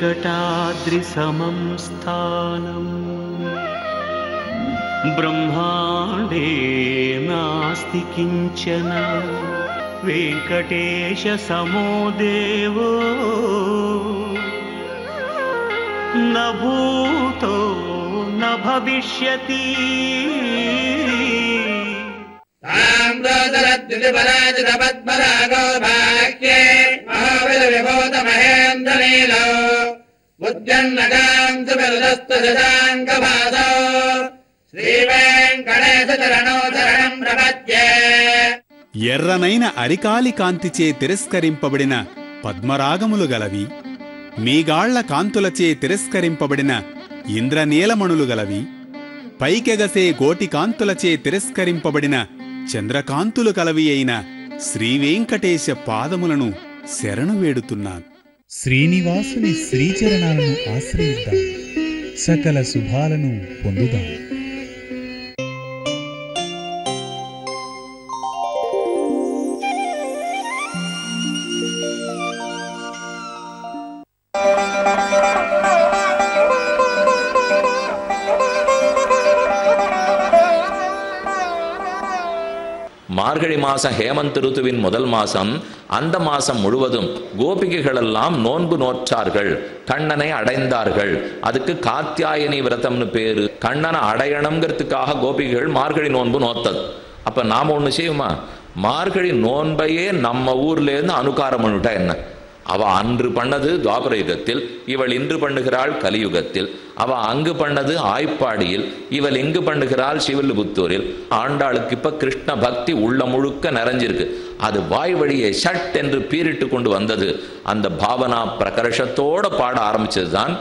वेङ्कटाद्रिसमं स्थानं ब्रह्माण्डे नास्ति किञ्चन वेङ्कटेशसमो देवो न भूतो न भविष्यति। ఎర్రనైన అరికాలి కాంతిచే తిరస్కరింపబడిన పద్మరాగములు గలవి, మీగాళ్ల కాంతులచే తిరస్కరింపబడిన ఇంద్రనీలమణులు గలవి, పైకెగసే గోటి కాంతులచే తిరస్కరింపబడిన చంద్రకాంతులు కలవి అయిన శ్రీవేంకటేశ పాదములను శరణు వేడుతున్నాను. శ్రీనివాసుని శ్రీచరణాలను ఆశ్రయిద్దాం, సకల శుభాలను పొందుదాం. மார்கழி மாசம் ஹேமந்த் ருத்துவின் முதல் மாசம். அந்த மாசம் முழுவதும் கோபிகைகள் எல்லாம் நோன்பு நோற்றார்கள், கண்ணனை அடைந்தார்கள். அதுக்கு காத்தியாயனி விரதம்னு பேரு. கண்ணனை அடையணுங்கிறதுக்காக கோபிகைகள் மார்கழி நோன்பு நோத்தது. அப்ப நாம ஒண்ணு செய்யுமா, மார்கழி நோன்பையே நம்ம ஊர்ல இருந்து அனுகாரம் பண்ணிவிட்டா என்ன? அவ அன்று பண்ணது துவாபர யுகத்தில், இவள் இன்று பண்ணுகிறாள் கலியுகத்தில். அவ அங்கு பண்ணது ஆய்ப்பாடியில், இவள் இங்கு பண்ணுகிறாள் சிவில்புத்தூரில். ஆண்டாளுக்கு இப்ப கிருஷ்ண பக்தி உள்ள முழுக்க நிறைஞ்சிருக்கு. அது வாய் வழியை ஷட் என்று பீரிட்டு கொண்டு வந்தது. அந்த பாவனா பிரகர்ஷத்தோட பாட ஆரம்பிச்சதுதான்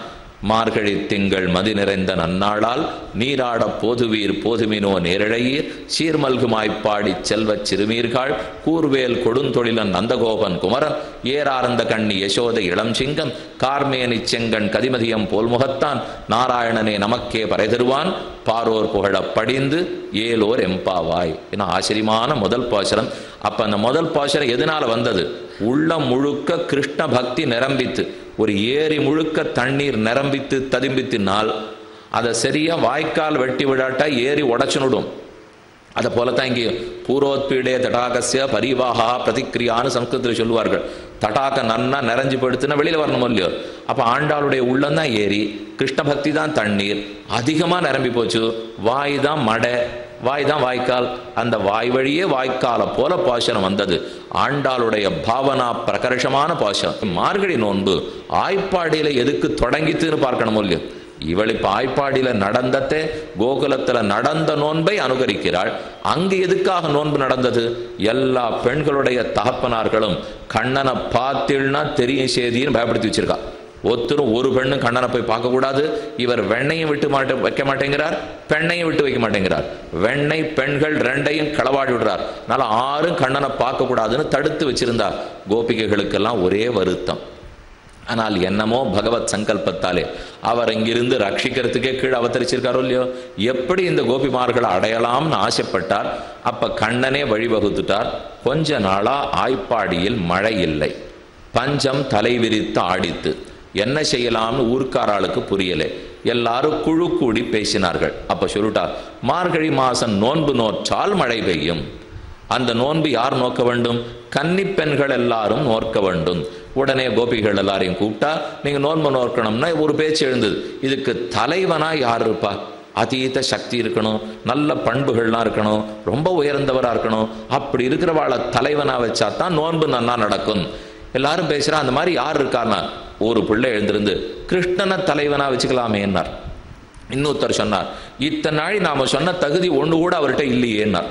மார்கழி திங்கள் மதி நிறைந்த நன்னாளால் நீராட போதுவீர் போதுமினோ நேரழையீர் சீர்மல்குமாய்ப்பாடி செல்வச் சிறுமீர்கள் கூர்வேல் கொடுந்தொழிலன் நந்தகோபன் குமரன் ஏரார்ந்த கண்ணி யசோதை இளம் சிங்கம் கார்மேனி செங்கண் கதிமதியம் போல்முகத்தான் நாராயணனே நமக்கே பறைதருவான் பாரோர் புகழப் படிந்து ஏலோர் எம்பாவாய் என ஆச்சரியமான முதல் பாசுரம். அப்ப அந்த முதல் பாசுரம் எதனால வந்தது? உள்ள முழுக்க கிருஷ்ண பக்தி நிரம்பித்து, ஒரு ஏரி முழுக்க தண்ணீர் நிரம்பித்து ததும்பித்தினால் அதை சரியா வாய்க்கால் வெட்டி விடாட்டா ஏரி உடச்சுனுடும். அதை போலத்தான் இங்கே பூரோத்பீடே தடாகசிய பரிவாகா பிரதிக்கிரியான்னு சம்ஸ்கிருதத்தில் சொல்லுவார்கள். தடாக நன்னா நிறைஞ்சு படுத்துனா வெளியில வரணும் இல்லையோ. அப்ப ஆண்டாளுடைய உள்ளம்தான் ஏரி, கிருஷ்ண பக்தி தான் தண்ணீர், அதிகமா நிரம்பி போச்சு. வாய் தான் மடை, வாய் தான் வாய்க்கால். அந்த வாய் வழியே வாய்க்கால போல பாசனம் வந்தது. ஆண்டாளுடைய பாவனா பிரகர்ஷமான பாசனம். மார்கழி நோன்பு ஆய்ப்பாடியில எதுக்கு தொடங்கித்துன்னு பார்க்கணும் இல்லையோ. இவள் இப்ப ஆய்ப்பாடியில நடந்ததே, கோகுலத்துல நடந்த நோன்பை அனுகரிக்கிறாள். அங்கு எதுக்காக நோன்பு நடந்தது? எல்லா பெண்களுடைய தகப்பனார்களும் கண்ணனை பார்த்தீள்னா தெரியும் செய்தின்னு பயப்படுத்தி வச்சிருக்கா. ஒருத்தரும் ஒரு பெண்ணும் கண்ணனை போய் பார்க்கக்கூடாது. இவர் வெண்ணையும் விட்டு வைக்க மாட்டேங்கிறார், பெண்ணையும் விட்டு வைக்க மாட்டேங்கிறார். வெண்ணெய் பெண்கள் ரெண்டையும் களவாடி விடுறார். அதனால ஆரும் கண்ணனை பார்க்கக்கூடாதுன்னு தடுத்து வச்சிருந்தார். கோபிகைகளுக்கெல்லாம் ஒரே வருத்தம். ஆனால் என்னமோ பகவத் சங்கல்பத்தாலே அவர் இங்கிருந்து ரட்சிக்கிறதுக்கே கீழே அவதரிச்சிருக்காரோ இல்லையோ. எப்படி இந்த கோபிமார்களை அடையலாம்னு ஆசைப்பட்டார். அப்ப கண்ணனே வழிவகுத்துட்டார். கொஞ்ச நாளா ஆய்ப்பாடியில் மழை இல்லை, பஞ்சம் தலை விரித்து ஆடித்து. என்ன செய்யலாம்னு ஊர்க்காராளுக்கு புரியலை. எல்லாரும் குழு கூடி பேசினார்கள். அப்ப சொல்லிட்டார், மார்கழி மாசம் நோன்பு நோற்றால் மழை பெய்யும். அந்த நோன்பு யார் நோக்க வேண்டும்? கன்னி பெண்கள் எல்லாரும் நோக்க வேண்டும். உடனே கோபிகள் எல்லாரையும் கூப்பிட்டா, நீங்க நோன்பு நோக்கணும்னா ஒரு பேச்சு எழுந்தது. இதுக்கு தலைவனா யார் இருப்பா? அதீத சக்தி இருக்கணும், நல்ல பண்புகள்லாம் இருக்கணும், ரொம்ப உயர்ந்தவரா இருக்கணும். அப்படி இருக்கிறவாளை தலைவனா வச்சா தான் நோன்பு நன்னா நடக்கும். எல்லாரும் பேசுறா. அந்த மாதிரி யார் இருக்காருன்னா ஒரு பிள்ளை எழுந்திருந்து கிருஷ்ணனை தலைவனா வச்சுக்கலாமே என்னார். இன்னொருத்தர் சொன்னார், இத்தனை நாள் நாம சொன்ன தகுதி ஒண்ணு கூட அவர்கிட்ட இல்லையேன்னார்.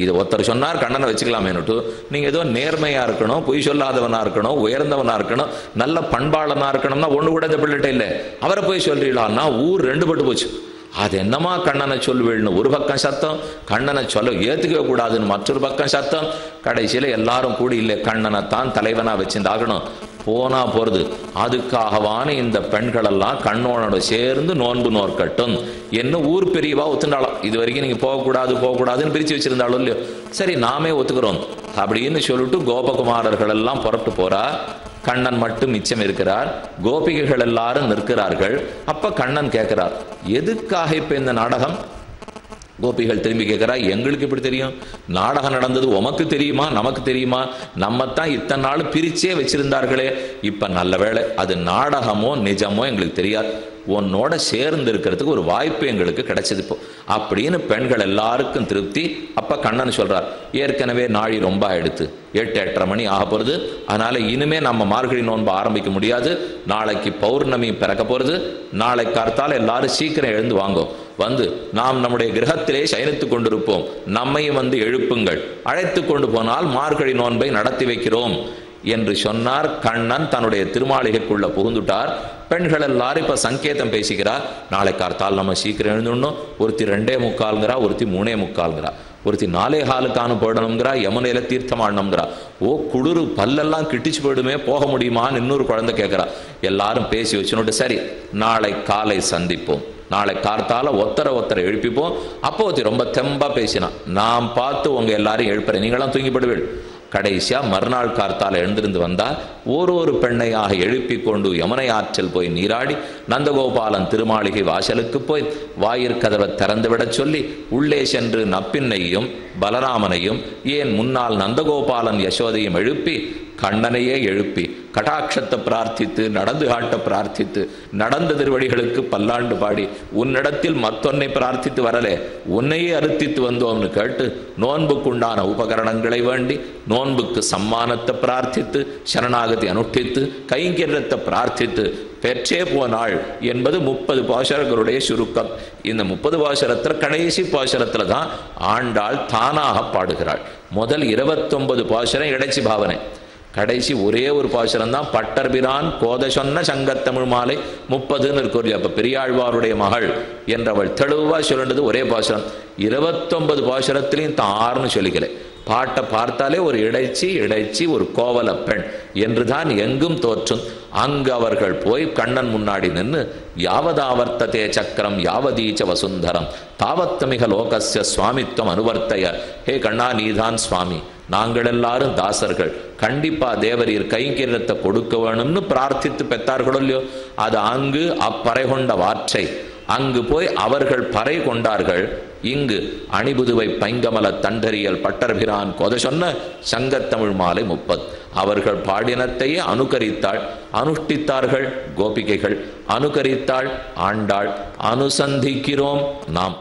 இது ஒருத்தர் சொன்னார் கண்ணனை வச்சுக்கலாமேன்னுட்டு. நீங்க ஏதோ நேர்மையா இருக்கணும், பொய் சொல்லாதவனா இருக்கணும், உயர்ந்தவனா இருக்கணும், நல்ல பண்பாளனா இருக்கணும்னா ஒண்ணு கூட இந்த பிள்ளைகிட்ட இல்லை. அவரை போய் சொல்றீங்களான்னா ஊர் ரெண்டு பட்டு போச்சு. அது என்னமா கண்ணனை சொல்லுவேன்னு ஒரு பக்கம் சத்தம், கண்ணனை சொல்ல ஏத்துக்கவே கூடாதுன்னு மற்றொரு பக்கம் சத்தம். கடைசியில எல்லாரும் கூடி இல்லை, கண்ணனை தான் தலைவனா வச்சிருந்தாகணும். போனா போறது. அதுக்காகவான இந்த பெண்கள் எல்லாம் கண்ணோனோட சேர்ந்து நோன்பு நோக்கட்டும் என்ன ஊர் பெரியவா ஒத்துண்டாலும். இது வரைக்கும் நீங்க போகக்கூடாதுன்னு பிரிச்சு வச்சிருந்தாலும் இல்லையோ. சரி நாமே ஒத்துக்கிறோம் அப்படின்னு சொல்லிட்டு கோபகுமாரர்கள் எல்லாம் புறப்பட்டு போறா. கண்ணன் மட்டும் மிச்சம் இருக்கிறார். கோபிகைகள் எல்லாரும் நிற்கிறார்கள். அப்ப கண்ணன் கேட்கிறார், எதுக்காக இப்ப இந்த நாடகம்? கோபிகள் திரும்பி கேட்கிறா, எங்களுக்கு எப்படி தெரியும்? நாடகம் நடந்தது உமக்கு தெரியுமா, நமக்கு தெரியுமா? நம்மத்தான் இத்தனை நாள் பிரிச்சே வச்சிருந்தார்களே. இப்ப நல்ல வேளை அது நாடகமோ நிஜமோ எங்களுக்கு தெரியாது, உன்னோட சேர்ந்து இருக்கிறதுக்கு ஒரு வாய்ப்பு எங்களுக்கு கிடைச்சது இப்போ அப்படின்னு பெண்கள் எல்லாருக்கும் திருப்தி. அப்ப கண்ணன் சொல்றார், ஏற்கனவே நாழி ரொம்ப ஆயிடுத்து, 8-8:30 மணி ஆக போறது. அதனால இனிமே நம்ம மார்கழி நோன்பு ஆரம்பிக்க முடியாது. நாளைக்கு பௌர்ணமி பிறக்க போறது. நாளை கார்த்தால எல்லாரும் சீக்கிரம் எழுந்து வாங்கோ, வந்து நாம் நம்முடைய கிரகத்திலே சயனித்துக் கொண்டிருப்போம், நம்மையும் வந்து எழுப்புங்கள், அழைத்து கொண்டு போனால் மார்கழி நோன்பை நடத்தி வைக்கிறோம் என்று சொன்னார். கண்ணன் தன்னுடைய திருமாளிகைக்குள்ள புகுந்துட்டார். பெண்கள் எல்லாரும் இப்ப சங்கேதம் பேசிக்கிறார், நாளை கார்த்தால் நம்ம சீக்கிரம் எழுந்துடணும். ஒருத்தி 2:45, ஒருத்தி 3:45, ஒருத்தி 4:15 போயிடணுங்கிறா, யமுனையில தீர்த்தமாடணுங்கிறா. ஓ குளிரு, பல்லெல்லாம் கிட்டிச்சு போயிடுமே, போக முடியுமான்னு இன்னொரு குழந்தை கேட்கிறா. எல்லாரும் பேசி வச்சுனோட்டு, சரி நாளை காலை சந்திப்போம், நாளை கார்த்தால ஒத்தரை எழுப்பிப்போம். அப்போ ரொம்ப தெம்பா பேசினா, நான் பார்த்து உங்க எல்லாரையும் எழுப்புறேன், நீங்களாம் தூங்கிப்படுவீள். கடைசியா மறுநாள் கார்த்தால எழுந்திருந்து வந்தா ஒரு பெண்ணையாக எழுப்பி கொண்டு யமுனை ஆற்றில் போய் நீராடி நந்தகோபாலன் திருமாளிகை வாசலுக்கு போய் வாயிற்கதவை திறந்து விடச் சொல்லி உள்ளே சென்று நப்பின்னையும் பலராமனையும் ஏன் முன்னால் நந்தகோபாலன் யசோதையும் எழுப்பி கண்ணனையே எழுப்பி கடாட்சத்தை பிரார்த்தித்து நடந்து காட்ட பிரார்த்தித்து நடந்த திருவடிகளுக்கு பல்லாண்டு பாடி உன்னிடத்தில் மத்தொன்னை பிரார்த்தித்து வரலே, உன்னையே அறுத்தித்து வந்தோம்னு கேட்டு நோன்புக்குண்டான உபகரணங்களை வேண்டி நோன்புக்கு சம்மானத்தை பிரார்த்தித்து சரணாகதி அனுஷ்டித்து கைங்கரியத்தை பிரார்த்தித்து பெற்றே போனாள் என்பது 30 பாசுரங்களுடைய சுருக்கம். இந்த 30 பாசுரத்தில் கடைசி பாசுரத்துல தான் ஆண்டாள் தானாக பாடுகிறாள். முதல் 29 பாசுரம் இடைச்சி பாவனை, கடைசி ஒரே ஒரு பாசுரம் தான் பட்டர்பிரான் கோத சொன்ன சங்கத்தமிழ் மாலை 30ன்னு இருக்கு. அப்ப பெரியாழ்வாருடைய மகள் என்றவள் தெளிவா சொல்லினது ஒரே பாசுரம். 29 பாசுரத்திலையும் தான் ஆறுன்னு சொல்லிக்கல. பாட்டை பார்த்தாலே ஒரு இடைச்சி ஒரு கோவல பெண் என்றுதான் எங்கும் தோற்றும். அங்கு அவர்கள் போய் கண்ணன் முன்னாடி நின்று யாவதாவர்த்ததே சக்கரம் யாவதீச்ச வசுந்தரம் தாவத்தமிக லோகஸ்ய சுவாமித்வம் அனுவர்த்தய. ஹே கண்ணா, நீதான் சுவாமி, நாங்கள் எல்லாரும் தாசர்கள், கண்டிப்பா தேவரீர் கைங்கரியத்தை கொடுக்க வேணும்னு பிரார்த்தித்து பெற்றார்களோ இல்லையோ, அது அங்கு அப்பறை கொண்ட வாற்றை அங்கு போய் அவர்கள் பறை கொண்டார்கள். இங்கு அணிபுதுவை பைங்கமல தண்டரியல் பட்டர்பிரான் கொத சொன்ன சங்கத்தமிழ் மாலை 30 அவர்கள் பாடினத்தையே அனுகரித்தாள், அனுஷ்டித்தார்கள் கோபிகைகள், அனுகரித்தாள் ஆண்டாள், அனுசந்திக்கிறோம் நாம்.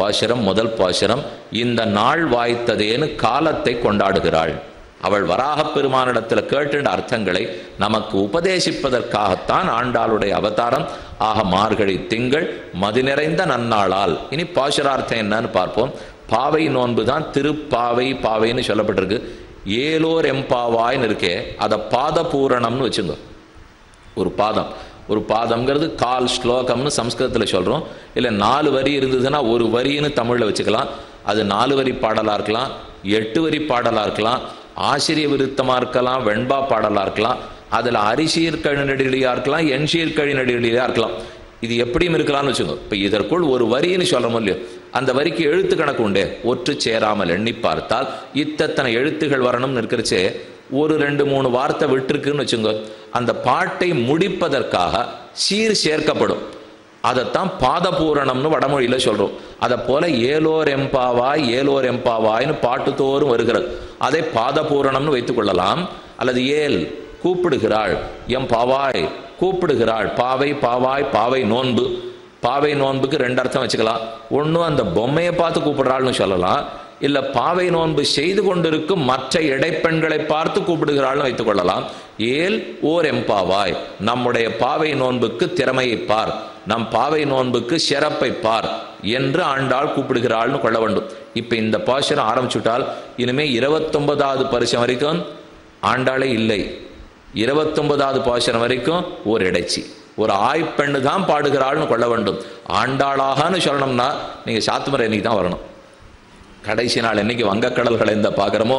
பாசுரம் முதல் பாசுரம். இந்த நாள் வாய்த்ததேன்னு காலத்தை கொண்டாடுகிறாள். அவள் வராகப் பெருமானிடத்தில் கேட்டுண்ட அர்த்தங்களை நமக்கு உபதேசிப்பதற்காகத்தான் ஆண்டாளுடைய அவதாரம். ஆக மார்கழி திங்கள் மதி நிறைந்த நன்னாளால். இனி பாசுரார்த்தம் என்னன்னு பார்ப்போம். பாவை நோன்பு தான் திருப்பாவை பாவைன்னு சொல்லப்பட்டிருக்கு. ஏலோர் எம்பாவாய்ன்னு இருக்கே, அதை பாத பூரணம்னு வச்சுங்க. ஒரு பாதம்ங்கிறது கால் ஸ்லோகம்னு சம்ஸ்கிருதத்தில் சொல்கிறோம். இல்லை 4 வரி இருந்ததுன்னா ஒரு வரின்னு தமிழில் வச்சுக்கலாம். அது 4 வரி பாடலாக இருக்கலாம், 8 வரி பாடலாக இருக்கலாம், ஆசிரிய விருத்தமாக இருக்கலாம், வெண்பா பாடலாக இருக்கலாம், அதில் அரிசீர்கழி நெடிலியாக இருக்கலாம், எண்சீர்கழி நெடிலியாக இருக்கலாம். இது எப்படியும் இருக்கலாம்னு வச்சுக்கோ. இப்போ இதற்குள் ஒரு வரின்னு சொல்லணும் இல்லையோ, அந்த வரிக்கு எழுத்து கணக்கு உண்டே. ஒற்று சேராமல் எண்ணி பார்த்தால் இத்தனை எழுத்துகள் வரணும்னு இருக்கிறச்சே ஒரு 2-3 வார்த்தை விட்டுருக்குன்னு வச்சுங்க. அந்த பாட்டை முடிப்பதற்காக சீர் சேர்க்கப்படும். அதைத்தான் பாதபூரணம்னு வடமொழியில் சொல்கிறோம். அதை போல ஏலோர் எம்பாவாய்னு பாட்டுத்தோறும் வருகிறது. அதை பாதபூரணம்னு வைத்துக் கொள்ளலாம். அல்லது ஏல் கூப்பிடுகிறாள், எம்பாவாய் கூப்பிடுகிறாள், பாவை பாவாய் பாவை நோன்பு. பாவை நோன்புக்கு 2 அர்த்தம் வச்சுக்கலாம். ஒன்று அந்த பொம்மையை பார்த்து கூப்பிடுறாள்னு சொல்லலாம். இல்லை பாவை நோன்பு செய்து கொண்டிருக்கும் மற்ற இடைப்பெண்களை பார்த்து கூப்பிடுகிறாள்னு வைத்துக் கொள்ளலாம். ஏல் ஓர் எம்பாவாய், நம்முடைய பாவை நோன்புக்கு திறமையை பார், நம் பாவை நோன்புக்கு சிறப்பை பார் என்று ஆண்டாள் கூப்பிடுகிறாள்னு கொள்ள வேண்டும். இப்போ இந்த பாசுரம் ஆரம்பிச்சுட்டால் இனிமே 29வது பரிசம் வரைக்கும் ஆண்டாளே இல்லை. 29வது பாசுரம் வரைக்கும் ஒரு இடைச்சி, ஒரு ஆய்ப்பெண்ணு தான் பாடுகிறாள்னு கொள்ள வேண்டும். ஆண்டாளாகனு சொல்லணும்னா நீங்கள் சாத்துமரை இன்னைக்கு தான் வரணும். கடைசி நாள் என்னைக்கு வங்கக்கடல்களை இந்த பார்க்குறோமோ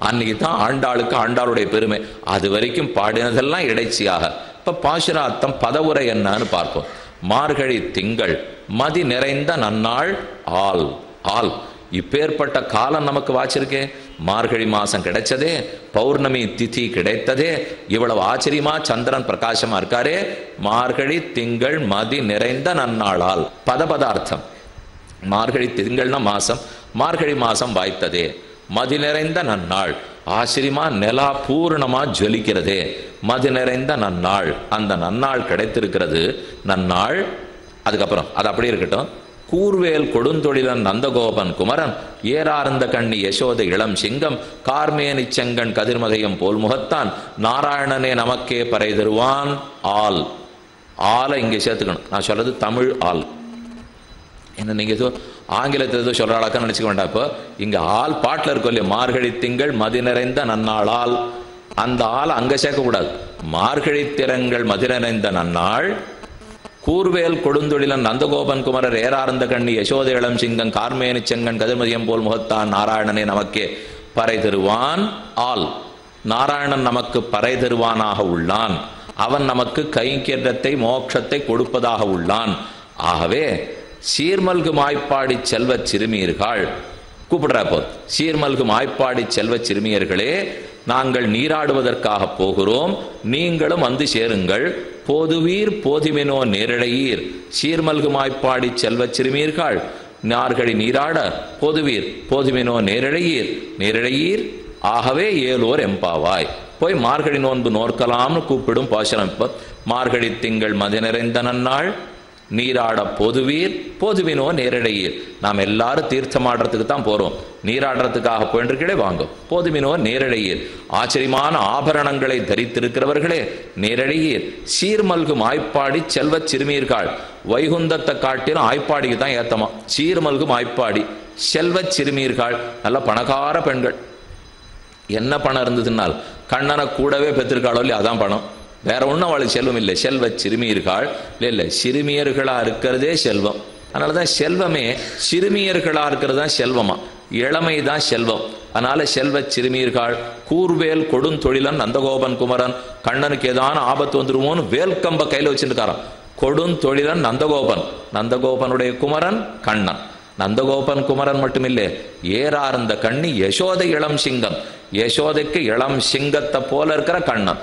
அன்னைக்கு தான் ஆண்டாளுக்கு ஆண்டாளுடைய பெருமை. அது வரைக்கும் பாடினதெல்லாம் இடைச்சியாக. இப்போ பாசுரார்த்தம் பதவுரை என்னன்னு பார்ப்போம். மார்கழி திங்கள் மதி நிறைந்த நன்னாள் ஆல். ஆல் இப்பேற்பட்ட காலம் நமக்கு வாச்சிருக்கே. மார்கழி மாசம் கிடைச்சதே, பௌர்ணமி திதி கிடைத்ததே, இவ்வளவு ஆச்சரியமா சந்திரன் பிரகாசமா இருக்காரே. மார்கழி திங்கள் மதி நிறைந்த நன்னாளால். பதபதார்த்தம். மார்கழி திங்கள்னா மாசம், மார்கழி மாசம் வாய்த்ததே, மதி நிறைந்த நன்னாள். ஆச்சரியமா நிலா பூர்ணமா ஜொலிக்கிறதே, மதி நிறைந்த நன்னாள். அந்த நன்னாள் கிடைத்திருக்கிறது. நன்னாள் அதுக்கப்புறம் அது அப்படி இருக்கட்டும். கூர்வேல் கொடுந்தொழிலன் நந்தகோபன் குமரன் ஏறார்ந்த கண்ணி யசோதை இளம் சிங்கம் கார்மேனி செங்கன் கதிர்மதையம் போல் முகத்தான் நாராயணனே நமக்கே பறை தருவான். ஆல். ஆலை இங்கே சேர்த்துக்கணும். நான் சொல்றது தமிழ் ஆல். என்ன நீங்கள் ஏதோ ஆங்கிலத்தில் ஏதோ சொல்கிறாளாக்கான்னு நினச்சிக்க வேண்டாம். இப்போ இங்கே ஆள் பாட்டில் இருக்கும் இல்லையா, மார்கழி திங்கள் மதி நிறைந்த நன்னாளால். அந்த ஆள் அங்கே சேர்க்கக்கூடாது. மார்கழி திறங்கள் மதி நிறைந்த நன்னாள், கூர்வேல் கொடுந்தொழிலன் நந்தகோபன் குமரர் ஏறார்ந்த கண்ணி யசோதை இளம் சிங்கம் கார்மேனி செங்கன் கதிர்மதியம் போல் முகத்தான் நாராயணனே நமக்கே பறை தருவான். ஆல். நாராயணன் நமக்கு பறை தருவானாக உள்ளான். அவன் நமக்கு கைங்கரியத்தை மோட்சத்தை கொடுப்பதாக உள்ளான். ஆகவே சீர்மல்கு மாய்ப்பாடி செல்வச் சிறுமியர்கள் கூப்பிடுறப்போ, சீர்மல்கு மாய்ப்பாடி செல்வச் சிறுமியர்களே, நாங்கள் நீராடுவதற்காக போகிறோம், நீங்களும் வந்து சேருங்கள். போதுவீர் போதிமினோ நேரிழையீர். சீர்மல்கு மாய்ப்பாடி செல்வச் சிறுமியர்கள் நார்கழி நீராட போதுவீர் போதுமினோ நேரிழையீர். நேரிழையீர் ஆகவே ஏலோர் எம்பாவாய். போய் மார்கழி நோன்பு நோற்கலாம்னு கூப்பிடும் பாசனம். இப்போ மார்கழி திங்கள் மதி நிறைந்த நன்னாள், நீராட பொதுவீர் போதுவினோ நேரடையீர். நாம் எல்லாரும் தீர்த்தமாடுறதுக்கு தான் போறோம், நீராடுறதுக்காக போயின்றிருக்கே வாங்க. போதுவினோ நேரடையீர். ஆச்சரியமான ஆபரணங்களை தரித்திருக்கிறவர்களே நேரடையீர். சீர்மல்கும் ஆய்ப்பாடி செல்வச் சிறுமியர்கள். வைகுந்தத்தை காட்டிலும் ஆய்ப்பாடிக்கு தான் ஏத்தமா. சீர்மல்கும் ஆய்ப்பாடி செல்வச் சிறுமியர்கள். நல்ல பணக்கார பெண்கள். என்ன பணம் இருந்ததுனால் கண்ணனை கூடவே பெற்றிருக்காளோ இல்லையா, அதான் பணம். வேற ஒன்றும் அவளுக்கு செல்வம் இல்லை. செல்வ சிறுமியர்கள் இல்லை, சிறுமியர்களா இருக்கிறதே செல்வம். அதனாலதான் செல்வமே சிறுமியர்களா இருக்கிறது தான் செல்வமா, இளமை தான் செல்வம். அதனால செல்வ சிறுமியர்கள். கூர்வேல் கொடுந்தொழிலன் நந்தகோபன் குமரன். கண்ணனுக்கு ஏதான ஆபத்து வந்துருமோன்னு வேல்கம்ப கையில வச்சுருக்காராம். கொடுந்தொழிலன் நந்தகோபன், நந்தகோபனுடைய குமரன் கண்ணன். நந்தகோபன் குமரன் மட்டுமில்லை, ஏறார்ந்த கண்ணி யசோதை இளம் சிங்கம். யசோதைக்கு இளம் சிங்கத்தை போல இருக்கிற கண்ணன்.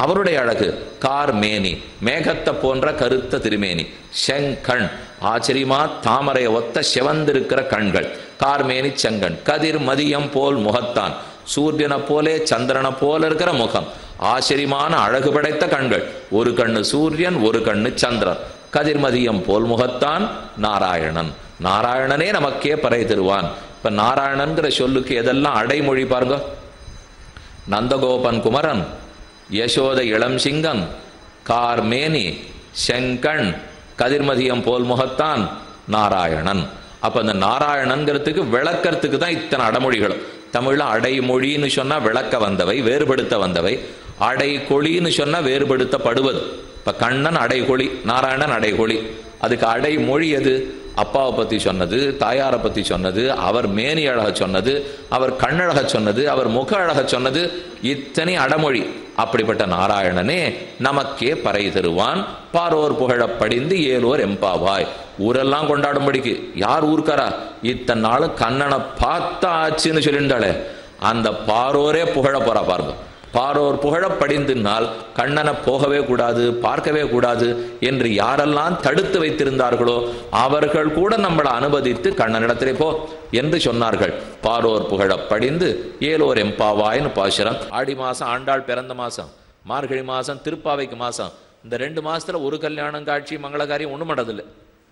அவருடைய அழகு கார்மேனி, மேகத்தை போன்ற கருத்த திருமேனி. செங்கண் ஆச்சரியமா தாமரையை ஒத்த செவந்திருக்கிற கண்கள். கார்மேனி செங்கண் கதிர் மதியம் போல் முகத்தான். சூரியனை போலே சந்திரனை போல இருக்கிற முகம். ஆச்சரியமான அழகு படைத்த கண்கள். ஒரு கண்ணு சூரியன், ஒரு கண்ணு சந்திரன். கதிர்மதியம் போல் முகத்தான் நாராயணன். நாராயணனே நமக்கே பறை தருவான். இப்ப நாராயணன்கிற சொல்லுக்கு எதெல்லாம் அடைமொழி பாருங்க. நந்தகோபன் குமரன், யசோத இளம் சிங்கன், கார்மேனி, செங்கண், கதிர்மதியம் போல் முகத்தான், நாராயணன். அப்ப அந்த நாராயணன்கிறதுக்கு விளக்கறதுக்கு தான் இத்தனை அடைமொழிகளும். தமிழ்ல அடைமொழின்னு சொன்னா விளக்க வந்தவை, வேறுபடுத்த வந்தவை. அடைகொழின்னு சொன்னா வேறுபடுத்தப்படுவது. இப்ப கண்ணன் அடைகொழி, நாராயணன் அடைகொழி. அதுக்கு அடைமொழி எது? அப்பாவை பத்தி சொன்னது, தாயாரை பத்தி சொன்னது, அவர் மேனி அழக சொன்னது, அவர் கண்ணழக சொன்னது, அவர் முக அழக சொன்னது, இத்தனை அடமொழி. அப்படிப்பட்ட நாராயணனே நமக்கே பறை தருவான். பாரோர் புகழப் படிந்து ஏலோர் எம்பாவாய். ஊரெல்லாம் கொண்டாடும்படிக்கு யார் ஊர்க்காரா? இத்தனை நாளும் கண்ணனை பார்த்தா ஆச்சுன்னு சொல்லியிருந்தாளே, அந்த பாரோரே புகழ போறா பாருங்க. பாரோர் புகழ படிந்தினால் கண்ணனை போகவே கூடாது, பார்க்கவே கூடாது என்று யாரெல்லாம் தடுத்து வைத்திருந்தார்களோ அவர்கள் கூட நம்மளை அனுமதித்து கண்ணனிடத்திலே போ என்று சொன்னார்கள். பாரோர் புகழ படிந்து ஏலோர் எம்பாவாய்னு பாசுரம். ஆடி மாசம் ஆண்டாள் பிறந்த மாசம், மார்கழி மாசம் திருப்பாவைக்கு மாசம். இந்த 2 மாசத்துல ஒரு கல்யாணம் காட்சி மங்களகாரியம் ஒண்ணும் பண்ணதில்லை.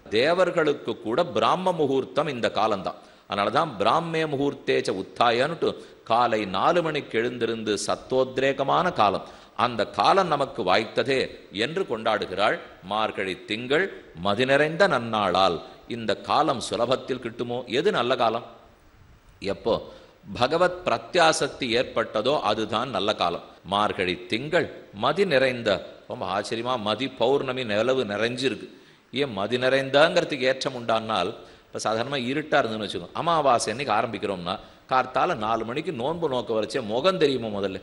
தேவர்களுக்கு கூட பிராம முகூர்த்தம் இந்த காலம்தான். அதனாலதான் பிராமே முகூர்த்தேச்ச உத்தாயன்ட்டு காலை 4 மணிக்கு எழுந்திருந்து சத்தோத்ரேகமான காலம். அந்த காலம் நமக்கு வாய்த்ததே என்று கொண்டாடுகிறாள். மார்கழி திங்கள் மதி நிறைந்த நன்னாளால் இந்த காலம் சுலபத்தில் கிட்டுமோ? எது நல்ல காலம்? எப்போ பகவத் பிரத்யாசக்தி ஏற்பட்டதோ அதுதான் நல்ல காலம். மார்கழி திங்கள் மதி நிறைந்த, ரொம்ப ஆச்சரியமா மதி பௌர்ணமி நிலவு நிறைஞ்சிருக்கு. ஏன் மதி நிறைந்தாங்கிறதுக்கு ஏற்றம் உண்டானால், இப்போ சாதாரணமாக இருட்டாக இருந்துன்னு வச்சுக்கோங்க. அமாவாசை அன்னைக்கு ஆரம்பிக்கிறோம்னா கார்த்தால 4 மணிக்கு நோன்பு நோக்க வரைச்சே முகம் தெரியுமா? முதல்ல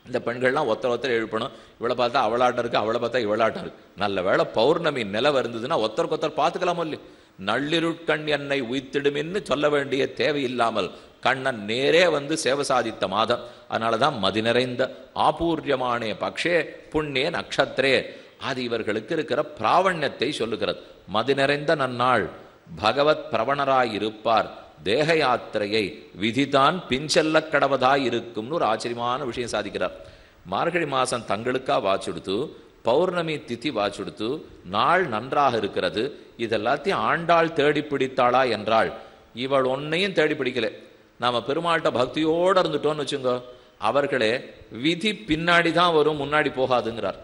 இந்த பெண்கள்லாம் ஒருத்தர் எழுப்பணும். இவளை பார்த்தா அவளாட்டம் இருக்கு, அவளை பார்த்தா இவளாட்டம் இருக்கு. நல்ல வேளை பௌர்ணமி நிலவு இருந்ததுன்னா ஒருத்தருக்கு பார்த்துக்கலாமோ இல்லையோ. நள்ளிருட்கண் என்னை உய்த்திடுமின்னு சொல்ல வேண்டிய தேவையில்லாமல் கண்ணன் நேரே வந்து சேவை சாதித்த மாதம். அதனாலதான் மதி நிறைந்த ஆபூர்யமானே பக்ஷே புண்ணிய நக்ஷத்திரே. அது இவர்களுக்கு இருக்கிற பிராவண்யத்தை சொல்லுகிறது. மதி நிறைந்த நன்னாள், பகவத் பிரவணராயிருப்பார், தேக யாத்திரையை விதிதான் பின்செல்ல கடவதாய் இருக்கும்னு ஒரு ஆச்சரியமான விஷயம் சாதிக்கிறார். மார்கழி மாசம் தங்களுக்கா வாச்சுடுத்து, பௌர்ணமி திதி வாச்சுடுத்து, நாள் நன்றாக இருக்கிறது. இதெல்லாத்தையும் ஆண்டாள் தேடி பிடித்தாளா என்றாள். இவள் ஒன்னையும் தேடி பிடிக்கல. நாம பெருமாள்கிட்ட பக்தியோடு இருந்துட்டோம்னு வச்சுங்க, அவர்களே விதி பின்னாடி தான் வரும், முன்னாடி போகாதுங்கிறார்.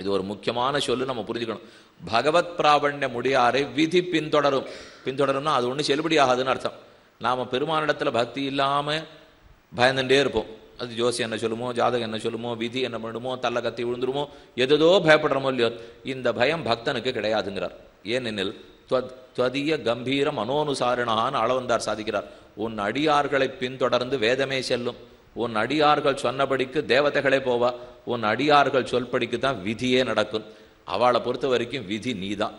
இது ஒரு முக்கியமான சொல்லு, நம்ம புரிஞ்சுக்கணும். பகவத் பிராவண்ய முடியாரை விதி பின்தொடரும். பின்தொடரும்னா அது ஒன்றும் செல்லுபடி ஆகாதுன்னு அர்த்தம். நாம் பெருமானிடத்துல பக்தி இல்லாமல் பயந்துட்டே இருப்போம். அது ஜோசி என்ன சொல்லுமோ, ஜாதகம் என்ன சொல்லுமோ, விதி என்ன பண்ணுமோ, தள்ள கத்தி விழுந்துருமோ, எதோ பயப்படுறமோ இல்லையோ. இந்த பயம் பக்தனுக்கு கிடையாதுங்கிறார். ஏனெனில் துவதிய கம்பீர மனோனுசாரணான்னு அளவந்தார் சாதிக்கிறார். உன் அடியார்களை பின்தொடர்ந்து வேதமே செல்லும். உன் அடியார்கள் சொன்னபடிக்கு தேவதைகளே போவா. உன் அடியார்கள் சொல்படிக்கு தான் விதியே நடக்கும். அவளை பொறுத்த வரைக்கும் விதி நீதான்.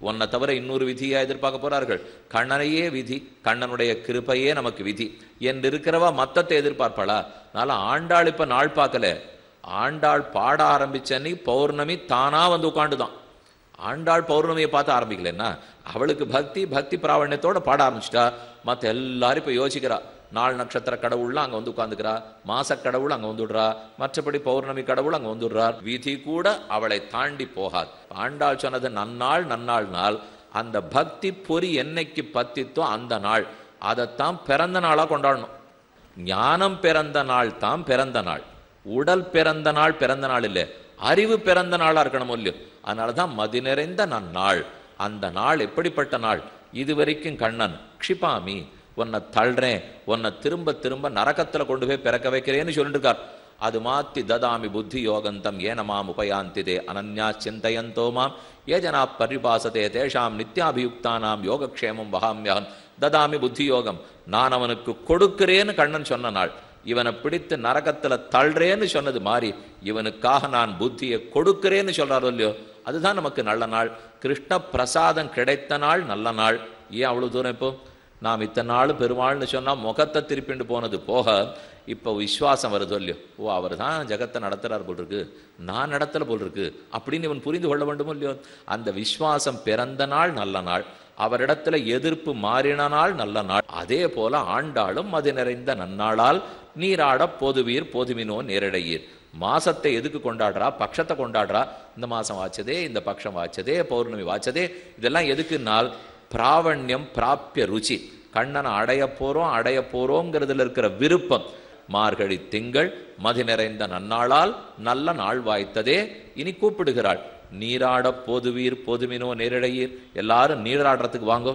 உன்னை தவிர இன்னொரு விதியா எதிர்பார்க்க போறார்கள்? கண்ணனையே விதி, கண்ணனுடைய கிருபையே நமக்கு விதி என்று இருக்கிறவா மத்தத்தை எதிர்பார்ப்பாளா? அதனால ஆண்டாள் இப்ப நாள் பார்க்கல. ஆண்டாள் பாட ஆரம்பிச்சன்னி பௌர்ணமி தானா வந்து உட்காண்டுதான். ஆண்டாள் பௌர்ணமியை பார்த்து ஆரம்பிக்கலன்னா அவளுக்கு பக்தி பிராவண்யத்தோட பாட ஆரம்பிச்சிட்டா. மற்ற எல்லாரும் இப்ப யோசிக்கிறா. நாள் நட்சத்திர கடவுள்லாம் அங்கே வந்து உட்காந்துக்கிறா, மாச கடவுள் அங்கே வந்துடுறா, மற்றபடி பௌர்ணமி கடவுள் அங்கே வந்துடுறார். விதி கூட அவளை தாண்டி போகாது. ஆண்டாள் சொன்னது நன்னாள் நன்னாள் நாள். அந்த பக்தி பொறி என்னைக்கு பத்தித்தோ அந்த நாள், அதைத்தான் பிறந்த நாளாக கொண்டாடணும். ஞானம் பிறந்த நாள் தான் பிறந்த நாள். உடல் பிறந்த நாள் பிறந்த நாள் இல்லை, அறிவு பிறந்த நாளா இருக்கணும் இல்லையோ. அதனாலதான் மதி நிறைந்த நன்னாள். அந்த நாள் எப்படிப்பட்ட நாள்? இதுவரைக்கும் கண்ணன் க்ஷிபாமி, உன்னை தள்ளுறேன், உன்னை திரும்ப திரும்ப நரகத்தில் கொண்டு போய் பிறக்க வைக்கிறேன்னு சொல்லிட்டு இருக்கார். அது மாத்தி ததாமி புத்தி யோகந்தம் ஏனமாம் உபயாந்திதே அனன்யா சிந்தையந்தோமாம் ஏ ஜனா பரிபாசதே தேஷாம் நித்யாபியுக்தானாம் யோகக்ஷேமம் வகாமியகம் ததாமி புத்தி யோகம். நான் அவனுக்கு கொடுக்கிறேன்னு கண்ணன் சொன்ன நாள். இவனை பிடித்து நரகத்தில் தள்ளுறேன்னு சொன்னது மாறி இவனுக்காக நான் புத்தியை கொடுக்கிறேன்னு சொல்றாரோ இல்லையோ, அதுதான் நமக்கு நல்ல நாள். கிருஷ்ண பிரசாதம் கிடைத்த நாள் நல்ல நாள். ஏன் அவ்வளவு தூரம்? இப்போ நாம் இத்தனை நாள் பெருமாள்னு சொன்னால் முகத்தை திருப்பிண்டு போனது போக இப்போ விஸ்வாசம் வருதோ இல்லையோ, ஓ அவர் தான் ஜகத்தை நடத்துறார் போல் இருக்கு, நான் நடத்தல போல் இருக்கு அப்படின்னு இவன் புரிந்து கொள்ள வேண்டுமோ இல்லையோ. அந்த விஸ்வாசம் பிறந்த நாள் நல்ல நாள், அவரிடத்துல எதிர்ப்பு மாறின நாள் நல்ல நாள். அதே போல ஆண்டாளும் மதி நிறைந்த நன்னாளால் நீராட போதுவீர் போதுமினோ நேரடையீர். மாசத்தை எதுக்கு கொண்டாடுறா? பட்சத்தை கொண்டாடுறா. இந்த மாசம் வாச்சதே, இந்த பட்சம் வாச்சதே, பௌர்ணமி வாச்சதே, இதெல்லாம் எதுக்குன்னால் பிராவண்யம் பிராப்பிய ருச்சி, கண்ணனை அடைய போறோங்கிறதுல இருக்கிற விருப்பம். மார்கழி திங்கள் மதி நிறைந்த நன்னாளால் நல்ல நாள் வாய்த்ததே, இனி கூப்பிடுகிறாள். நீராட போதுவீர் போதுமினோ நேரிழையீர், எல்லாரும் நீராடுறதுக்கு வாங்கோ.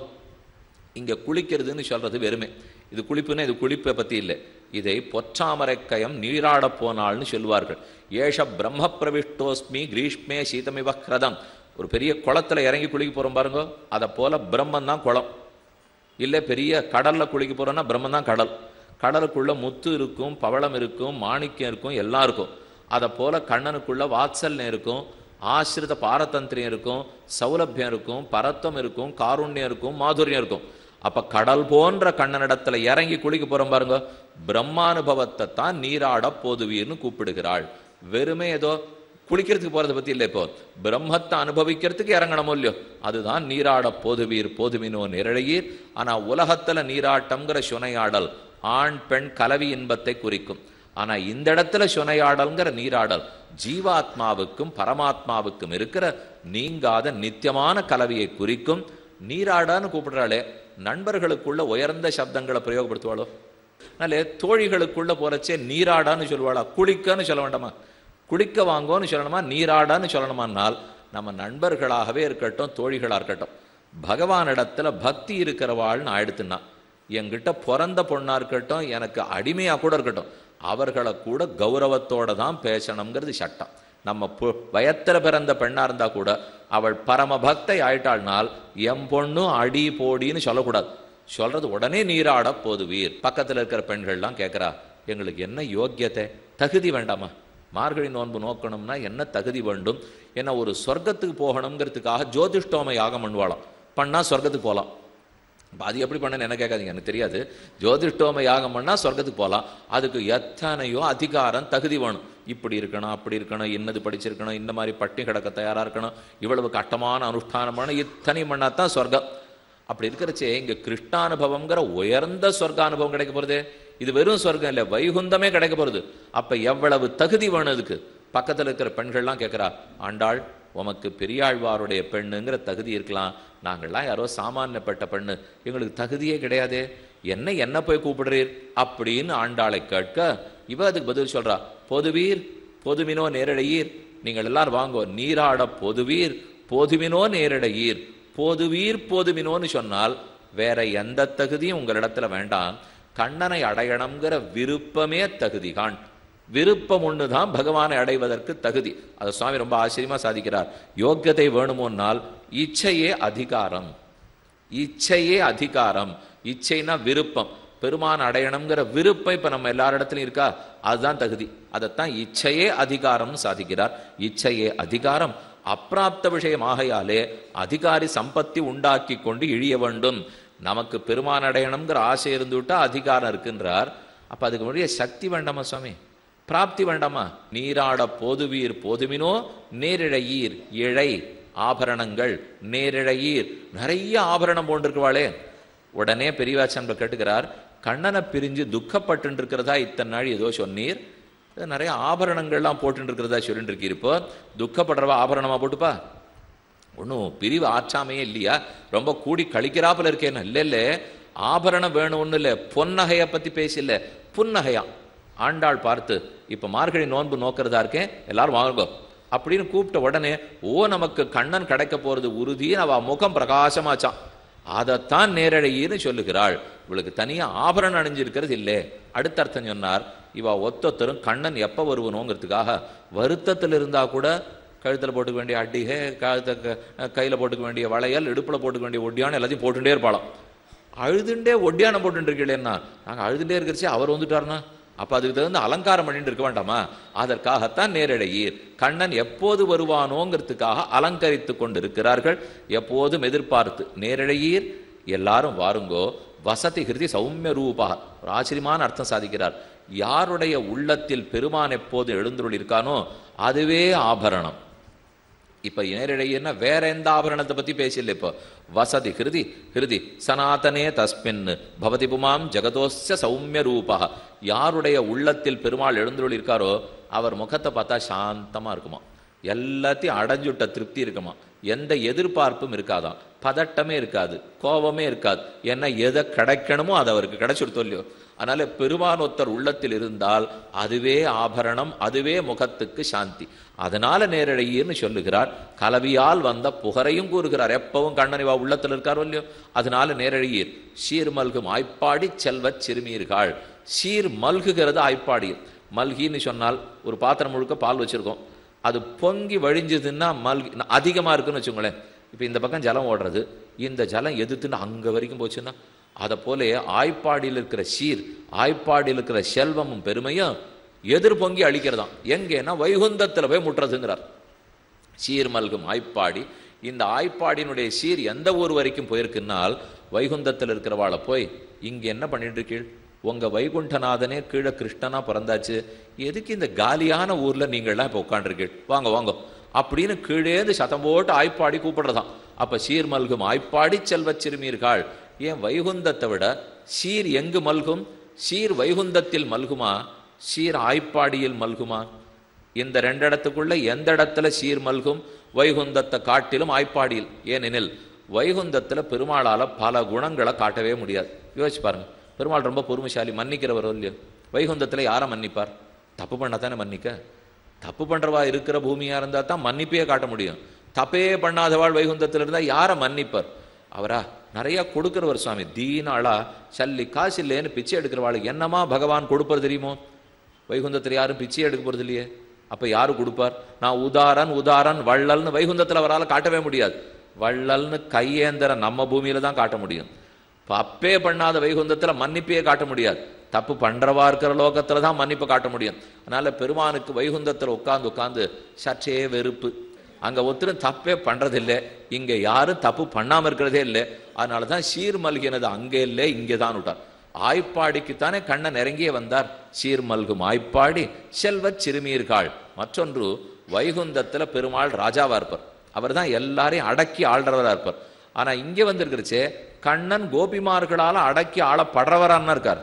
இங்க குளிக்கிறதுன்னு சொல்றது வெறுமை, இது குளிப்புன்னா இது குளிப்பை பத்தி இல்லை. இதை பொற்றாமரைக்கயம் நீராட போனாள்னு சொல்லுவார்கள். ஏஷ பிரம்ம பிரவிஷ்டோஸ்மி கிரீஷ்மே சீதமிவ கிரதம். ஒரு பெரிய குளத்துல இறங்கி குளிக்க போறோம் பாருங்க, அதை போல பிரம்மன் தான் குளம். இல்லை பெரிய கடல்ல குளிக்க போறோம்னா பிரம்மன் தான் கடல். கடலுக்குள்ள முத்து இருக்கும், பவளம் இருக்கும், மாணிக்கம் இருக்கும், எல்லாம் இருக்கும். அதை போல கண்ணனுக்குள்ள வாத்சல்யம் இருக்கும், ஆசிரித பாரதந்திரியம் இருக்கும், சௌலபியம் இருக்கும், பரத்வம் இருக்கும், காருண்யம் இருக்கும், மாதுரியம் இருக்கும். அப்ப கடல் போன்ற கண்ணனிடத்துல இறங்கி குளிக்க போறோம் பாருங்க, பிரம்மானுபவத்தை தான் நீராட போதுவீர்னு கூப்பிடுகிறாள். வெறுமே ஏதோ குளிக்கிறதுக்கு போறதை பத்தி இல்லை, இப்போ பிரம்மத்தை அனுபவிக்கிறதுக்கு இறங்கணுமோ இல்லையோ, அதுதான் நீராட போதுவீர் போதுமினோ நிரழையீர். ஆனா உலகத்துல நீராட்டம்ங்கிற சுனையாடல் ஆண் பெண் கலவி இன்பத்தை குறிக்கும். ஆனா இந்த இடத்துல சுனையாடல்ங்கிற நீராடல் ஜீவாத்மாவுக்கும் பரமாத்மாவுக்கும் இருக்கிற நீங்காத நித்தியமான கலவியை குறிக்கும். நீராடான்னு கூப்பிடுறாளே, நண்பர்களுக்குள்ள உயர்ந்த சப்தங்களை பிரயோகப்படுத்துவாளோ? அதனால தோழிகளுக்குள்ள போறச்சே நீராடான்னு சொல்லுவாளா? குளிக்கன்னு சொல்ல வேண்டாமா? குளிக்க வாங்கோன்னு சொல்லணுமா? நீராடான்னு சொல்லணுமானால் நம்ம நண்பர்களாகவே இருக்கட்டும், தோழிகளா இருக்கட்டும், பகவானிடத்துல பக்தி இருக்கிறவாள்னு ஆயிடுத்துன்னா, என்கிட்ட பிறந்த பொண்ணா இருக்கட்டும், எனக்கு அடிமையா கூட இருக்கட்டும், அவர்களை கூட கௌரவத்தோட தான் பேசணுங்கிறது சட்டம். நம்ம வயத்துல பிறந்த பெண்ணா இருந்தா கூட அவள் பரம பக்தை ஆயிட்டாள்னால் எம் பொண்ணு அடி போடின்னு சொல்லக்கூடாது. சொல்றது உடனே நீராட போதுவீர். பக்கத்துல இருக்கிற பெண்கள்லாம் கேட்கிறா, எங்களுக்கு என்ன யோக்கியத்தை, தகுதி வேண்டாமா? மார்கழி நோன்பு நோக்கணும்னா என்ன தகுதி வேண்டும்? ஏன்னா ஒரு சொர்க்கத்துக்கு போகணுங்கிறதுக்காக ஜோதிஷ்டோம யாகம் பண்ணுவாளாம், பண்ணா சொர்க்கத்துக்கு போகலாம். அது எப்படி பண்ணு என்ன கேட்காதீங்க, எனக்கு தெரியாது. ஜோதிஷ்டோம யாகம் பண்ணா சொர்க்கத்துக்கு போகலாம். அதுக்கு எத்தனையோ அதிகாரம் தகுதி வேணும். இப்படி இருக்கணும், அப்படி இருக்கணும், இன்னது படிச்சிருக்கணும், இந்த மாதிரி பட்டி கிடக்க தயாரா இருக்கணும், இவ்வளவு கட்டமான அனுஷ்டானம் பண்ணணும், இத்தனை பண்ணாதான் சொர்க்கம். அப்படி இருக்கிறச்சே இங்க கிருஷ்ணானுபவம்ங்கிற உயர்ந்த சொர்க்கானுபவம் கிடைக்க போறது. இது வெறும் சொர்க்கம் இல்லை, வைகுந்தமே கிடைக்க போறது. அப்ப எவ்வளவு தகுதி வேணும் அதுக்கு? பக்கத்துல இருக்கிற பெண்கள்லாம் கேட்கிறா, ஆண்டாள் உமக்கு பெரியாழ்வாருடைய பெண்ணுங்கிற தகுதி இருக்கலாம், நாங்கள்லாம் யாரோ சாமானியப்பட்ட பெண்ணு, எங்களுக்கு தகுதியே கிடையாது, என்ன போய் கூப்பிடுறீர் அப்படின்னு ஆண்டாளை கேட்க, இவ அதுக்கு பதில் சொல்றா, பொதுவீர் பொதுமினோ நேரடையீர், நீங்கள் எல்லாரும் வாங்கோ, நீராட பொதுவீர் போதுமினோ நேரடையீர். போதுவீர் போதுமினோன்னு சொன்னால் வேற எந்த தகுதியும் உங்களிடத்துல வேண்டாம், கண்ணனை அடையணுங்கிற விருப்பமே தகுதி காண். விருப்பம் ஒண்ணுதான் பகவானை அடைவதற்கு தகுதி. அதை சுவாமி ரொம்ப ஆச்சரியமா சாதிக்கிறார். யோக்கியத்தை வேணுமோன்னால் இச்சையே அதிகாரம். இச்சையே அதிகாரம். இச்சைனா விருப்பம். பெருமான் அடையணுங்கிற விருப்பம் இப்ப நம்ம எல்லாரிடத்துலையும் இருக்கா, அதுதான் தகுதி. அதைத்தான் இச்சையே அதிகாரம்னு சாதிக்கிறார். இச்சையே அதிகாரம். அப்பிராப்த விஷயம் ஆகையாலே அதிகாரி சம்பத்தி உண்டாக்கி கொண்டு இழிய வேண்டும். நமக்கு பெருமான் அடையணுங்கிற ஆசை இருந்துவிட்டா அதிகாரம் இருக்குன்றார். அப்ப அதுக்கு முன்னாடியே சக்தி வேண்டாமா சுவாமி, பிராப்தி வேண்டாமா? நீராட போதுவீர் போதுமினோ நேரிழையீர். இழை ஆபரணங்கள், நேரிழையீர் நிறைய ஆபரணம் போன்றிருக்குவாளே. உடனே பெரியவாச்சன் கேட்டுக்கிறார், கண்ணனை பிரிஞ்சு துக்கப்பட்டு இருக்கிறதா இத்தனை நாள் ஏதோ சொன்னீர், நிறைய ஆபரணங்கள்லாம் போட்டு இருக்கிறதா சொல்லிட்டு இருக்கீர், இப்போ துக்கப்படுறவா ஆபரணமா போட்டுப்பா? ஒன்றும் பிரிவு ஆற்றாமையே இல்லையா? ரொம்ப கூடி கழிக்கிறாப்புல இருக்கேன்னு இல்லை, ஆபரணம் வேணும் ஒன்றும் இல்லை, பொன்னகையை பத்தி பேசல, புன்னகையா. ஆண்டாள் பார்த்து, இப்ப மார்கழி நோன்பு நோக்கிறதா இருக்கேன், எல்லாரும் வாங்க அப்படின்னு கூப்பிட்ட உடனே, ஓ நமக்கு கண்ணன் கிடைக்க போறது உறுதின்னு அவ முகம் பிரகாசமாச்சான். அதைத்தான் நேரழையின்னு சொல்லுகிறாள். இவளுக்கு தனியா ஆபரணம் அணிஞ்சிருக்கிறது இல்லை. அடுத்த அர்த்தம் சொன்னார், இவ ஒத்தொத்தரும் கண்ணன் எப்ப வருவனோங்கிறதுக்காக வருத்தத்தில் இருந்தா கூட கழுத்துல போட்டுக்க வேண்டிய அட்டிகை, கையில போட்டுக்க வேண்டிய வளையல், இடுப்புல போட்டுக்க வேண்டிய ஒட்டியானம் எல்லாத்தையும் போட்டுட்டே இருப்பாளாம். அழுதுண்டே ஒட்டியானம் போட்டு இருக்கீங்களேன்னா, நாங்க அழுதுண்டே இருக்கிறச்சே அவர் வந்துட்டாருன்னா அப்ப அதுக்கு தகுந்த அலங்காரம் பண்ணிட்டு இருக்க வேண்டாமா? அதற்காகத்தான் நேரடையீர். கண்ணன் எப்போது வருவானோங்கிறதுக்காக அலங்கரித்து கொண்டு இருக்கிறார்கள், எப்போதும் எதிர்பார்த்து. நேரடையீர் எல்லாரும் வாருங்கோ. வசதி கிருதி சௌமிய ரூபா. ஒரு ஆச்சரியமான அர்த்தம் சாதிக்கிறார். யாருடைய உள்ளத்தில் பெருமான் எப்போது எழுந்துருள் இருக்கானோ அதுவே ஆபரணம். இப்ப நேரடையீர்னா வேற எந்த ஆபரணத்தை பத்தி பேசல. இப்போ வசதி ஹிருதி ஹிருதி சனாதனே தஸ்மின் பவதி புமாம் ஜெகதோஸ்ய சௌமிய ரூபா. யாருடைய உள்ளத்தில் பெருமாள் எழுந்துருள் இருக்காரோ அவர் முகத்தை பார்த்தா சாந்தமா இருக்குமா, எல்லாத்தையும் அடைஞ்சுட்ட திருப்தி இருக்குமா, எந்த எதிர்பார்ப்பும் இருக்காதான், பதட்டமே இருக்காது, கோபமே இருக்காது. ஏன்னா எதை கிடைக்கணுமோ அது அவருக்கு கிடைச்சிருத்தோ இல்லையோ. அதனால பெருமான் ஒருத்தர் உள்ளத்தில் இருந்தால் அதுவே ஆபரணம், அதுவே முகத்துக்கு சாந்தி. அதனால நேரழையீர்னு சொல்லுகிறார். கலவியால் வந்த புகரையும் கூறுகிறார். எப்பவும் கண்ணனிவா உள்ளத்தில் இருக்காரோ இல்லையோ. அதனால நேரழையீர் சீர் மல்கும் ஆய்ப்பாடி செல்வச் சிறுமீர்கள். சீர் மல்குகிறது ஆய்ப்பாடியில். மல்கின்னு சொன்னால் ஒரு பாத்திரம் முழுக்க பால் வச்சிருக்கோம், அது பொங்கி வழிஞ்சதுன்னா மல்கி அதிகமாக இருக்குன்னு வச்சுக்கோங்களேன். இப்போ இந்த பக்கம் ஜலம் ஓடுறது, இந்த ஜலம் எதிர்த்துன்னு அங்கே வரைக்கும் போச்சுன்னா அதை போல ஆய்ப்பாடியில் இருக்கிற சீர், ஆய்ப்பாடியில் இருக்கிற செல்வமும் பெருமையும் எதிர் பொங்கி அழிக்கிறதாம். எங்கேன்னா வைகுந்தத்தில் போய் முட்டுறதுங்கிறார். சீர் மல்கும் ஆய்ப்பாடி. இந்த ஆய்ப்பாடியினுடைய சீர் எந்த ஊர் வரைக்கும் போயிருக்குன்னால் வைகுந்தத்தில் இருக்கிறவாளை போய் இங்கே என்ன பண்ணிட்டு இருக்கீள், உங்கள் வைகுண்டநாதனே கீழே கிருஷ்ணனா பிறந்தாச்சு, எதுக்கு இந்த காலியான ஊரில் நீங்கள்லாம் இப்போ உட்காண்டிருக்கீள், வாங்க வாங்க அப்படின்னு கீழேந்து சத்தம் போட்டு ஆய்ப்பாடி கூப்பிடுறதான். அப்போ சீர் மல்கும் ஆய்ப்பாடி செல்வச் சிறுமீர்கள். ஏன் வைகுந்தத்தை விட சீர் எங்கு மல்கும்? சீர் வைகுந்தத்தில் மல்குமா, சீர் ஆய்ப்பாடியில் மல்குமா? இந்த ரெண்டு இடத்துக்குள்ள எந்த இடத்துல சீர் மல்கும்? வைகுந்தத்தை காட்டிலும் ஆய்ப்பாடியில். ஏனெனில் வைகுந்தத்தில் பெருமாளால் பல குணங்களை காட்டவே முடியாது. யோசிச்சு பாருங்க, பெருமாள் ரொம்ப பொறுமைசாலி, மன்னிக்கிறவரோ இல்லையோ. வைகுந்தத்தில் யாரை மன்னிப்பார்? தப்பு பண்ணாதானே மன்னிக்க. தப்பு பண்ணுறவா இருக்கிற பூமியாக இருந்தால் தான் மன்னிப்பே காட்ட முடியும். தப்பே பண்ணாதவாள் வைகுந்தத்தில் இருந்தால் யாரை மன்னிப்பார்? அவரா நிறைய கொடுக்குறவர் சுவாமி, தீனாளா சல்லி காசு இல்லைன்னு பிச்சை எடுக்கிறவாளுக்கு என்னமா பகவான் கொடுப்பது தெரியுமோ? வைகுந்தத்தில் யாரும் பிச்சை எடுக்க போகிறது இல்லையே. அப்போ யாரு கொடுப்பார்? நான் உதாரன் உதாரன் வள்ளல்னு வைகுந்தத்தில் அவரால் காட்டவே முடியாது. வள்ளல்னு கையேந்திர நம்ம பூமியில தான் காட்ட முடியும். அப்பே பண்ணாத வைகுந்தத்தில் மன்னிப்பையே காட்ட முடியாது. தப்பு பண்றவா இருக்கிற லோகத்துல தான் மன்னிப்பை காட்ட முடியும். அதனால பெருமானுக்கு வைகுந்தத்தில் உட்கார்ந்து சற்றே வெறுப்பு. அங்க ஒருத்தரும் தப்பே பண்றதில்லை, இங்க யாரும் தப்பு பண்ணாம இருக்கிறதே இல்லை. அதனால தான் சீர் மல்கினது அங்கே இல்லை, இங்கே தான் விட்டார். ஆய்ப்பாடிக்குத்தானே கண்ணன் இறங்கியே வந்தார். சீர் மல்கும் ஆய்ப்பாடி செல்வச் சிறுமீர்கள். மற்றொன்று, வைகுந்தத்துல பெருமாள் ராஜாவா இருப்பார். அவர் தான் எல்லாரையும் அடக்கி ஆள்றவரா இருப்பார். ஆனா இங்கே வந்திருக்கிறச்சே கண்ணன் கோபிமார்களால் அடக்கி ஆளப்படுறவரான்னு இருக்கார்.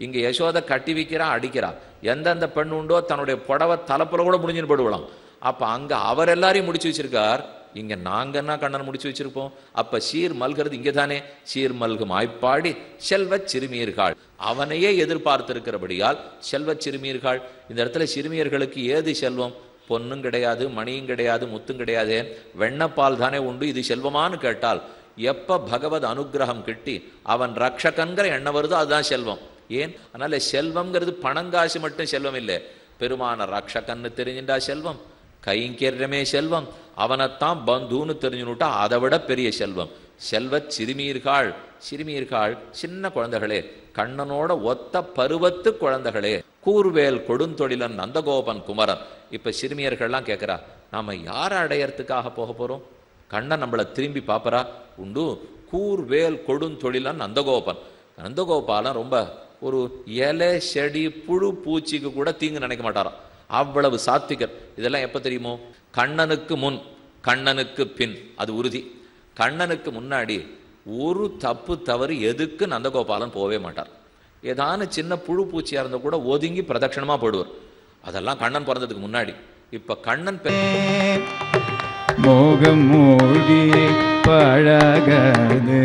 இங்க யசோத கட்டி வைக்கிறான், அடிக்கிறான். எந்தெந்த பெண் உண்டோ தன்னுடைய புடவை தலைப்புல கூட முடிஞ்சுன்னு போடுவலாம். அப்ப அங்க அவர் எல்லாரையும் முடிச்சு வச்சிருக்கார், இங்க நாங்கன்னா கண்ணன் முடிச்சு வச்சிருப்போம். அப்ப சீர் மல்கிறது இங்கே தானே. சீர் மல்கும் ஆய்ப்பாடி செல்வச் சிறுமியர்கள். அவனையே எதிர்பார்த்திருக்கிறபடியால் செல்வச் சிறுமியர்கள். இந்த இடத்துல சிறுமியர்களுக்கு ஏது செல்வம்? பொன்னும் கிடையாது, மணியும் கிடையாது, முத்தும் கிடையாது, வெண்ணப்பால் தானே உண்டு. இது செல்வமானு கேட்டால் எப்ப பகவத் அனுகிரகம் கிட்டி அவன் ரக்ஷகன்கிற எண்ணம் வருதோ அதுதான் செல்வம். ஏன்? அதனால செல்வம்ங்கிறது பணங்காசு மட்டும் செல்வம் இல்லை. பெருமான ரக்ஷகன்னு தெரிஞ்சுட்டா செல்வம், கைங்கரியமே செல்வம், அவனைத்தான் பந்துன்னு தெரிஞ்சுனுட்டா அதை விட பெரிய செல்வம். செல்வச் சிறுமீர்கள். சிறுமீர்கள் சின்ன குழந்தைகளே, கண்ணனோட ஒத்த பருவத்து குழந்தைகளே. கூர்வேல் கொடுந்தொழிலன் நந்தகோபன் குமரன். இப்ப சிறுமியர்கள்லாம் கேட்கிறா, நாம யாரை அடையறதுக்காக போக போறோம்? கண்ணன் நம்மளை திரும்பி பாப்பரா? உண்டு. கூர்வேல் கொடுந்தொழிலன் நந்தகோபன். நந்தகோபாலன் ரொம்ப ஒரு இலை செடி புழு பூச்சிக்கு கூட தீங்கு நினைக்க மாட்டாராம். அவ்வளவு சாத்விகர். இதெல்லாம் எப்ப தெரியுமோ? கண்ணனுக்கு முன் கண்ணனுக்கு பின், அது உறுதி. கண்ணனுக்கு முன்னாடி ஒரு தப்பு தவறு எதுக்கு நந்தகோபாலன் போகவே மாட்டார். ஏதான சின்ன புழு பூச்சியா இருந்தா கூட ஒதுங்கி பிரதட்சணமா போடுவார். அதெல்லாம் கண்ணன் பிறந்ததுக்கு முன்னாடி. இப்ப கண்ணன் மோகம் மூடி பழகது